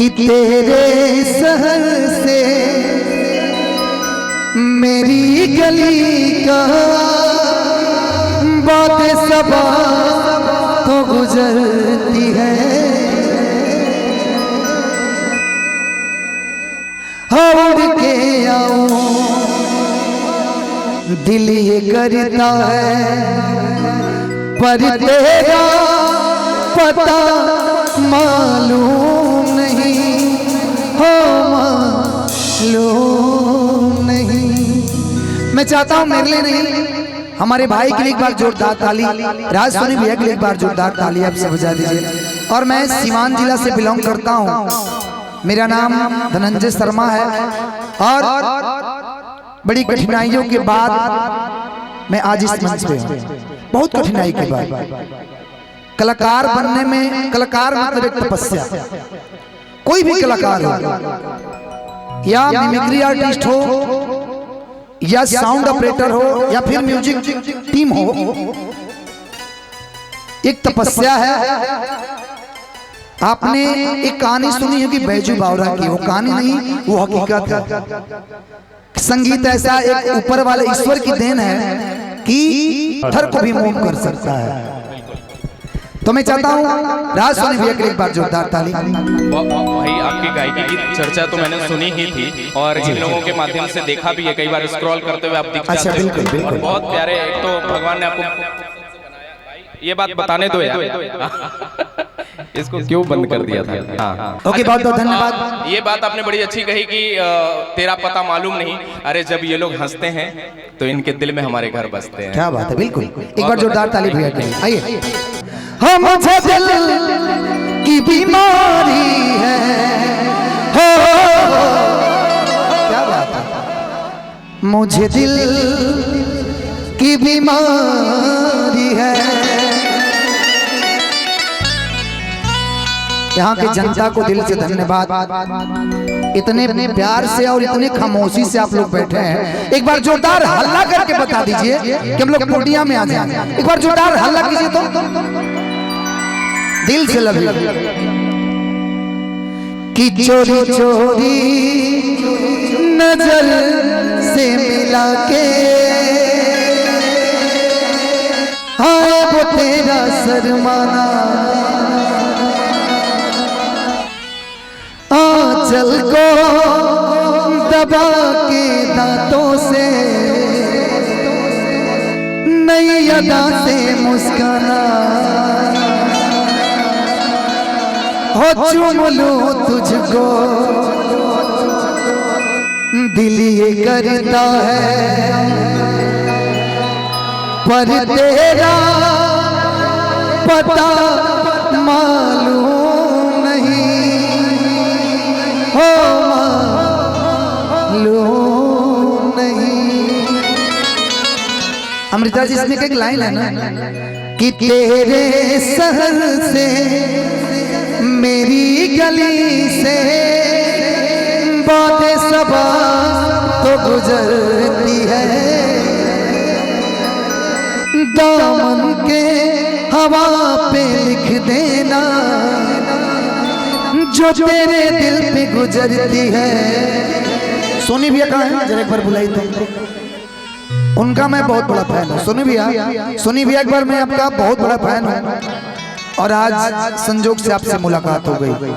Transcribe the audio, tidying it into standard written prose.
कि तेरे शहर से मेरी गली का बातें सबा तो गुजरती है। उड़ के आऊं दिल ये करता है, पर तेरा पता मालूम नहीं हो, मालूम नहीं। मैं चाहता हूं मेरे लिए नहीं, हमारे भाई के लिए एक बार जोरदार ताली, राज सोनी भैया के लिए एक बार जोरदार ताली आप सब बजा दीजिए। और मैं सीवान जिला से बिलोंग करता हूं, मेरा नाम धनंजय शर्मा है और बड़ी कठिनाइयों के बाद मैं आज इस मंच पे हूं। बहुत कठिनाई के बाद कलाकार बनने में, कलाकार मतलब एक तपस्या। कोई भी कलाकार हो, या मिमिक्री आर्टिस्ट हो, या साउंड ऑपरेटर हो, या फिर म्यूजिक टीम हो, एक तपस्या है। आपने एक कहानी सुनी होगी बैजू बावरा की, वो कहानी नहीं वो हकीकत है। संगीत ऐसा एक ऊपर वाले ईश्वर की देन है कि हर को भी मोह कर सकता है। तो मैं चाहता हूँ राज सोनी भैया के लिए एक बार जोरदार ताली। भाई आपकी गायकी की चर्चा तो मैंने सुनी ही थी और इन लोगों के माध्यम से देखा भी है, कई बार स्क्रॉल करते हुए आप दिख जाते हैं। बिल्कुल, बिल्कुल। और बहुत प्यारे, एक तो भगवान ने आपको ये बात बताने दो यार इसको क्यों बंद कर दिया था। हाँ ओके, बहुत बहुत धन्यवाद। ये बात आपने बड़ी अच्छी कही कि तेरा पता मालूम नहीं। अरे जब ये लोग हंसते हैं तो इनके दिल में हमारे घर बसते हैं। क्या बात है, बिल्कुल। एक बार जोरदार ताली भैया के लिए। आइए। हम दिल की बीमारी है, हो क्या बात है, मुझे दिल की बीमारी है। यहाँ के जनता को दिल से धन्यवाद, इतने प्यार से और इतने खामोशी से आप लोग बैठे हैं। एक बार जोरदार हल्ला करके बता दीजिए कि हम लोग पोडियम में आ जाएं। एक बार जोरदार हल्ला कीजिए तो दिल से लव यू। कि चोरी चोरी नजर से मिला के हाय वो तेरा शर्माना, आंचल को दबा के दांतों से नई अदा से मुस्काना, हो चूम लूं तुझको दिल ये करता है, पर तेरा पता मालूम नहीं हो, मालूम नहीं। अमृता जी इसमें एक लाइन है ना कि तेरे शहर से मेरी गली से बातें सबा तो गुजरती है। दामन के हवा पे लिख देना जो तेरे दिल पे गुजरती है। सोनी भैया कहाँ है, जरा एक बार बुलाई तो। उनका मैं बहुत बड़ा फैन हूँ। सोनी भैया एक बार मैं आपका बहुत बड़ा फैन हूँ और आज संजोग से आपसे मुलाकात हो गई।